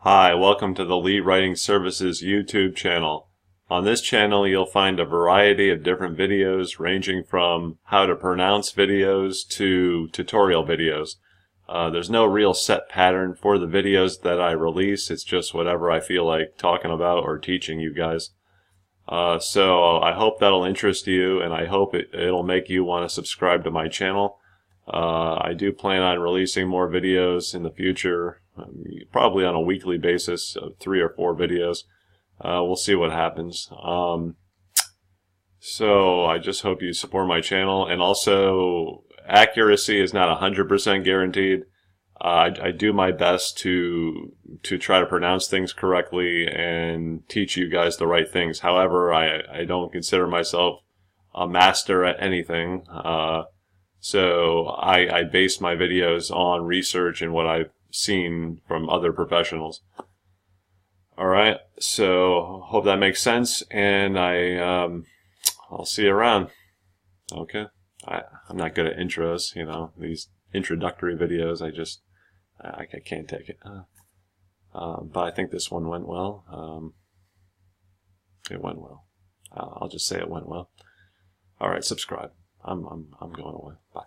Hi, welcome to the Lee Writing Services YouTube channel. On this channel you'll find a variety of different videos ranging from how to pronounce videos to tutorial videos. There's no real set pattern for the videos that I release. It's just whatever I feel like talking about or teaching you guys. So I hope that'll interest you, and I hope it'll make you want to subscribe to my channel. I do plan on releasing more videos in the future, probably on a weekly basis, 3 or 4 videos. We'll see what happens. So I just hope you support my channel, and also accuracy is not 100% guaranteed. I do my best to try to pronounce things correctly and teach you guys the right things. However, I don't consider myself a master at anything. So I base my videos on research and what I've seen from other professionals. Alright, so hope that makes sense, and I'll see you around. Okay? I'm not good at intros, these introductory videos. I can't take it. But I think this one went well. It went well. I'll just say it went well. Alright, subscribe. I'm going away. Bye.